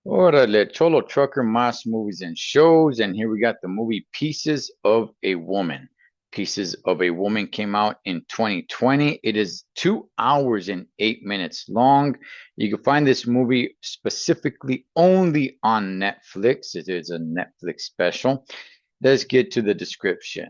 Orale, Cholo Trucker Mas movies and shows. And here we got the movie Pieces of a Woman. Pieces of a Woman came out in 2020. It is 2 hours and 8 minutes long. You can find this movie specifically only on Netflix. It is a Netflix special. Let's get to the description.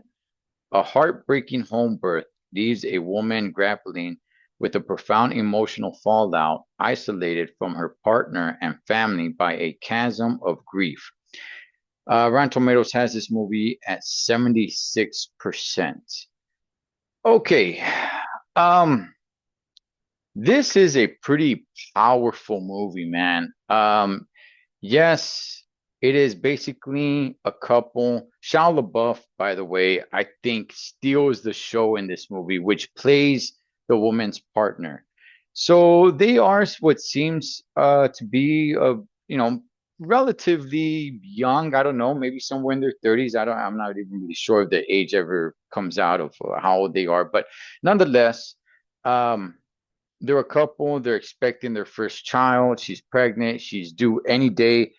A heartbreaking home birth leaves a woman grappling with a profound emotional fallout, isolated from her partner and family by a chasm of grief. Rotten Tomatoes has this movie at 76%. Okay, um, this is a pretty powerful movie, man. Yes, it is basically a couple. Shia LaBeouf, by the way, I think steals the show in this movie, which plays the woman's partner. So they are what seems to be relatively young. I don't know, maybe somewhere in their 30s. I'm not even really sure if the age ever comes out of how old they are, but nonetheless, um, they're a couple, they're expecting their first child. She's pregnant, she's due any day,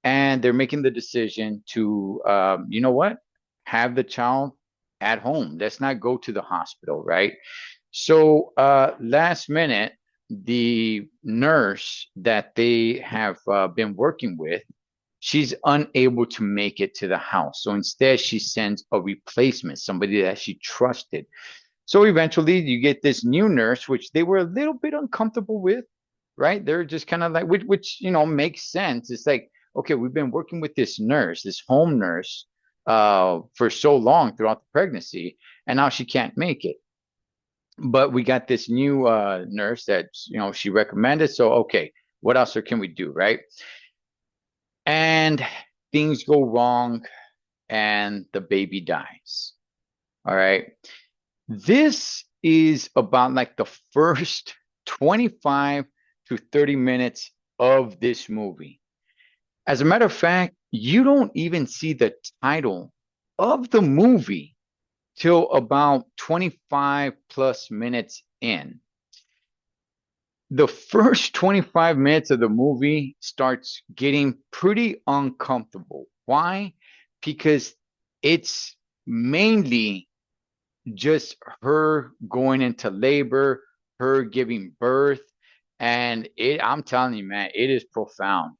and they're making the decision to, you know what, have the child at home. Let's not go to the hospital, right? So, last minute, the nurse that they have been working with, she's unable to make it to the house. So instead, she sends a replacement, somebody that she trusted. So eventually you get this new nurse, which they were a little bit uncomfortable with, right? They're just kind of like, which, makes sense. It's like, okay, we've been working with this nurse, this home nurse, for so long throughout the pregnancy, and now she can't make it. But we got this new nurse that, she recommended. So, okay, what else can we do, right? And things go wrong, and the baby dies. All right. This is about like the first 25 to 30 minutes of this movie. As a matter of fact, you don't even see the title of the movie till about 25 plus minutes in. The first 25 minutes of the movie starts getting pretty uncomfortable. Why? Because it's mainly just her going into labor, her giving birth, and I'm telling you, man, it is profound.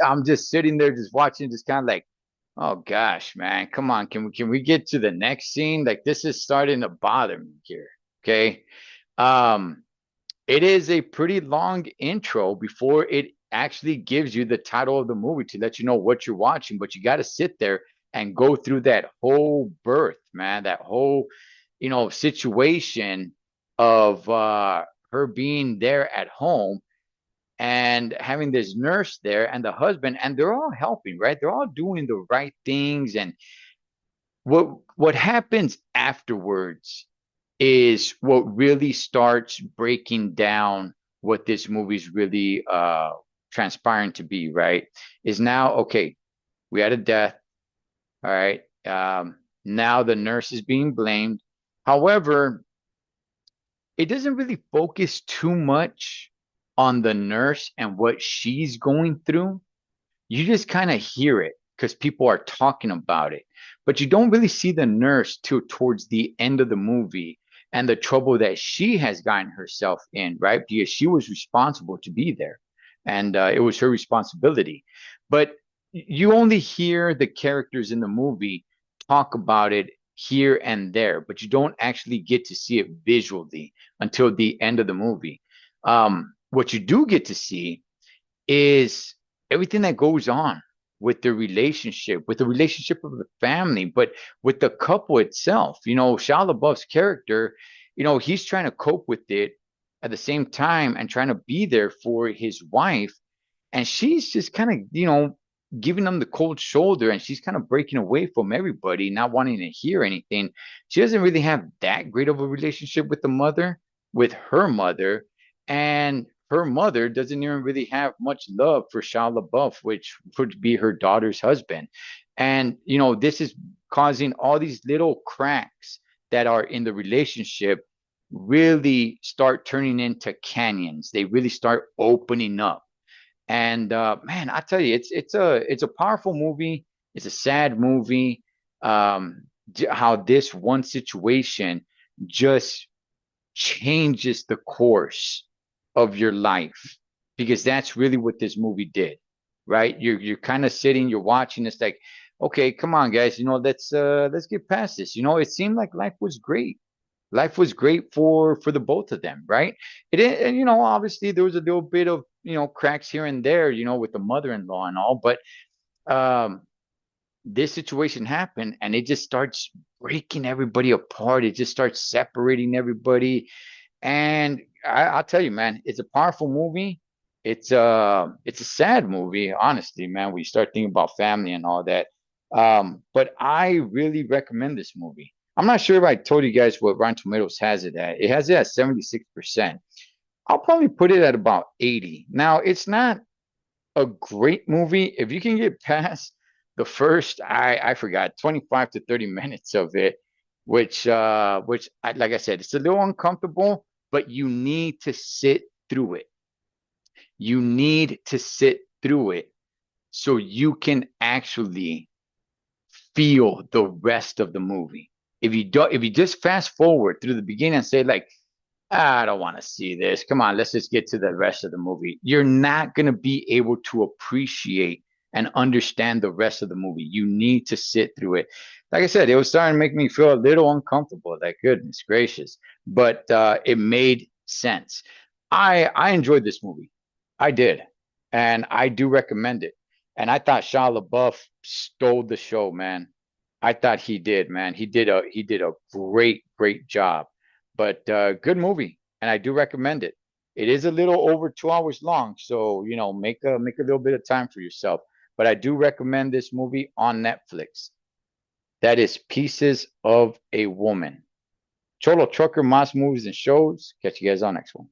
I'm just sitting there just watching, just kind of like, oh gosh, man, come on, can we get to the next scene? Like this is starting to bother me here. Okay. Um, it is a pretty long intro before it actually gives you the title of the movie to let you know what you're watching, but you got to sit there and go through that whole birth, man, that whole, situation of her being there at home and having this nurse there and the husband, and they're all helping, right? They're all doing the right things. And what happens afterwards is what really starts breaking down what this movie's really transpiring to be, right? Is now, okay, we had a death, all right. Now the nurse is being blamed. However, it doesn't really focus too much on the nurse and what she's going through. You just kind of hear it because people are talking about it, but you don't really see the nurse till towards the end of the movie and the trouble that she has gotten herself in, right? Because she was responsible to be there, and it was her responsibility. But you only hear the characters in the movie talk about it here and there, but you don't actually get to see it visually until the end of the movie. What you do get to see is everything that goes on with the relationship of the family, but with the couple itself. Shia LaBeouf's character, he's trying to cope with it at the same time and trying to be there for his wife. And she's just kind of, giving him the cold shoulder, and she's kind of breaking away from everybody, not wanting to hear anything. She doesn't really have that great of a relationship with her mother, and her mother doesn't even really have much love for Shia LaBeouf, which would be her daughter's husband. And, this is causing all these little cracks that are in the relationship, really start turning into canyons. They really start opening up. And man, I tell you, it's a powerful movie. It's a sad movie. Um, how this one situation just changes the course of your life, because that's really what this movie did, right? You're kind of sitting, you're watching. It's like, okay, come on, guys, let's get past this. It seemed like life was great. Life was great for the both of them, right? And obviously there was a little bit of cracks here and there, with the mother-in-law and all, but um this situation happened and it just starts breaking everybody apart. It just starts separating everybody. And I'll tell you, man, it's a powerful movie. It's a sad movie, honestly, man. We start thinking about family and all that. But I really recommend this movie. I'm not sure if I told you guys what Rotten Tomatoes has it at. It has it at 76%. I'll probably put it at about 80. Now, it's not a great movie. If you can get past the first, I forgot, 25 to 30 minutes of it, like I said, it's a little uncomfortable, but you need to sit through it. You need to sit through it so you can actually feel the rest of the movie. If you just fast forward through the beginning and say like, I don't want to see this. Come on, let's just get to the rest of the movie. You're not going to be able to appreciate and understand the rest of the movie. You need to sit through it. Like I said, it was starting to make me feel a little uncomfortable. Like, goodness gracious. But it made sense. I enjoyed this movie. I did. And I do recommend it. And I thought Shia LaBeouf stole the show, man. I thought he did, man. He did a great job. But good movie, and I do recommend it. It is a little over 2 hours long, so make a little bit of time for yourself. But I do recommend this movie on Netflix. That is Pieces of a Woman. Cholo Trucker, Moss Movies and Shows. Catch you guys on next one.